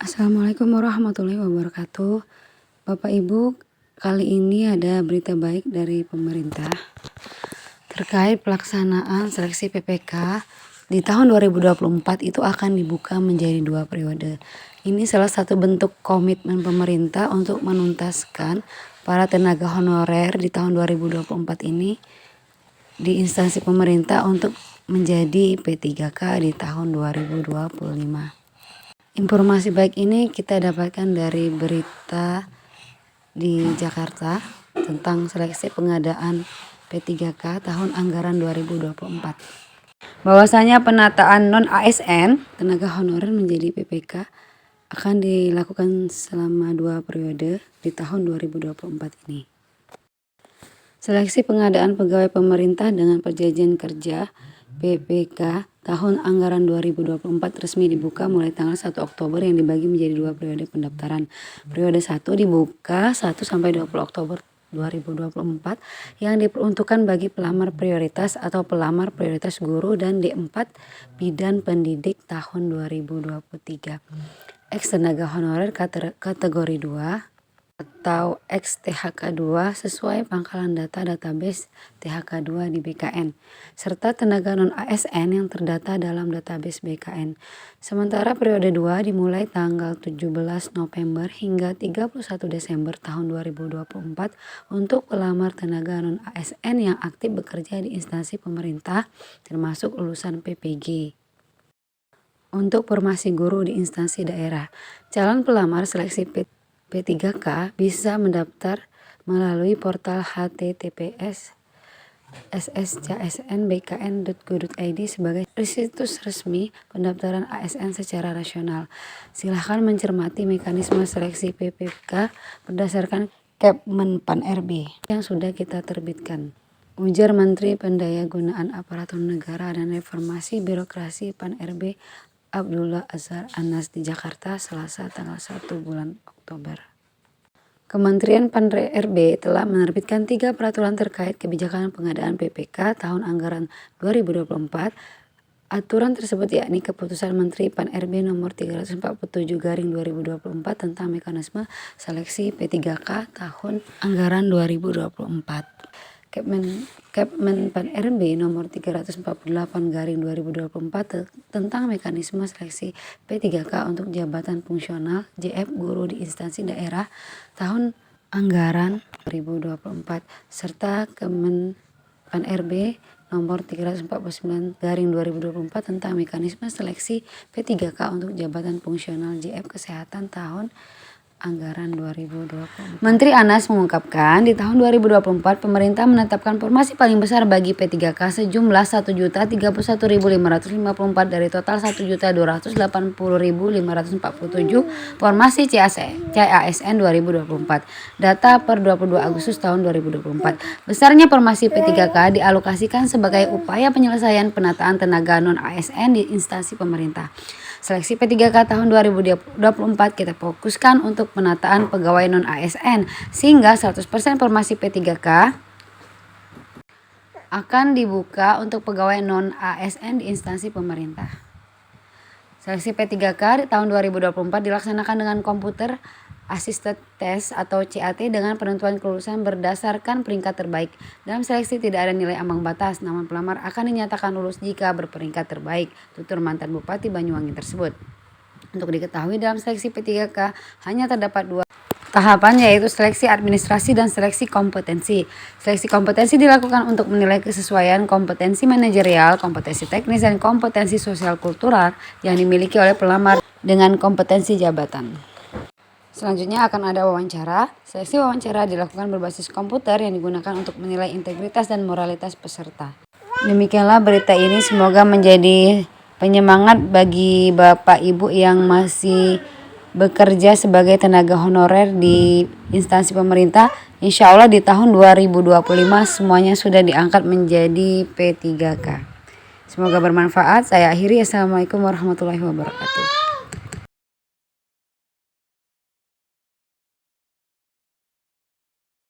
Assalamualaikum warahmatullahi wabarakatuh. Bapak Ibu, kali ini ada berita baik dari pemerintah terkait pelaksanaan seleksi PPK di tahun 2024 itu akan dibuka menjadi 2 periode. Ini salah satu bentuk komitmen pemerintah untuk menuntaskan para tenaga honorer di tahun 2024 ini di instansi pemerintah untuk menjadi P3K di tahun 2025. Informasi baik ini kita dapatkan dari berita di Jakarta tentang seleksi pengadaan P3K tahun anggaran 2024. Bahwasanya penataan non-ASN tenaga honorer menjadi PPK akan dilakukan selama 2 periode di tahun 2024 ini. Seleksi pengadaan pegawai pemerintah dengan perjanjian kerja PPK tahun anggaran 2024 resmi dibuka mulai tanggal 1 Oktober yang dibagi menjadi 2 periode pendaftaran. Periode 1 dibuka 1 sampai 20 Oktober 2024 yang diperuntukkan bagi pelamar prioritas atau pelamar prioritas guru dan D4 bidan pendidik tahun 2023. Ex tenaga honorer kategori 2 atau ex-THK 2 sesuai pangkalan data database THK 2 di BKN, serta tenaga non-ASN yang terdata dalam database BKN. Sementara periode 2 dimulai tanggal 17 November hingga 31 Desember tahun 2024 untuk pelamar tenaga non-ASN yang aktif bekerja di instansi pemerintah termasuk lulusan PPG. Untuk formasi guru di instansi daerah, calon pelamar seleksi P3K bisa mendaftar melalui portal https://sscsnbkn.go.id sebagai situs resmi pendaftaran ASN secara nasional. Silahkan mencermati mekanisme seleksi PPK berdasarkan Kepmen Pan-RB yang sudah kita terbitkan. Ujar Menteri Pendayagunaan Aparatur Negara dan Reformasi Birokrasi Pan-RB Abdullah Azhar Anas di Jakarta, Selasa tanggal 1 bulan Oktober. Kementerian Pan-RB telah menerbitkan 3 peraturan terkait kebijakan pengadaan PPK tahun anggaran 2024. Aturan tersebut yakni Keputusan Menteri Pan-RB nomor 347/2024 tentang mekanisme seleksi P3K tahun anggaran 2024. Kepmen Pan-RB nomor 348/2024 tentang mekanisme seleksi P3K untuk jabatan fungsional JF guru di instansi daerah tahun anggaran 2024 serta Kemen Pan-RB nomor 349/2024 tentang mekanisme seleksi P3K untuk jabatan fungsional JF kesehatan tahun anggaran 2024. Menteri Anas mengungkapkan di tahun 2024 pemerintah menetapkan formasi paling besar bagi P3K sejumlah 1.031.554 dari total 1.280.547 formasi CASN 2024. Data per 22 Agustus tahun 2024. Besarnya formasi P3K dialokasikan sebagai upaya penyelesaian penataan tenaga non-ASN di instansi pemerintah. Seleksi P3K tahun 2024 kita fokuskan untuk penataan pegawai non-ASN sehingga 100% formasi P3K akan dibuka untuk pegawai non-ASN di instansi pemerintah. Seleksi P3K di tahun 2024 dilaksanakan dengan komputer Assisted Test atau CAT dengan penentuan kelulusan berdasarkan peringkat terbaik. Dalam seleksi tidak ada nilai ambang batas, namun pelamar akan dinyatakan lulus jika berperingkat terbaik, tutur mantan Bupati Banyuwangi tersebut. Untuk diketahui dalam seleksi P3K hanya terdapat 2 tahapan, yaitu seleksi administrasi dan seleksi kompetensi. Seleksi kompetensi dilakukan untuk menilai kesesuaian kompetensi manajerial, kompetensi teknis, dan kompetensi sosial kultural yang dimiliki oleh pelamar dengan kompetensi jabatan. Selanjutnya akan ada wawancara. Seleksi wawancara dilakukan berbasis komputer yang digunakan untuk menilai integritas dan moralitas peserta. Demikianlah berita ini, semoga menjadi penyemangat bagi Bapak Ibu yang masih bekerja sebagai tenaga honorer di instansi pemerintah. Insya Allah di tahun 2025 semuanya sudah diangkat menjadi P3K. Semoga bermanfaat. Saya akhiri. Assalamualaikum warahmatullahi wabarakatuh.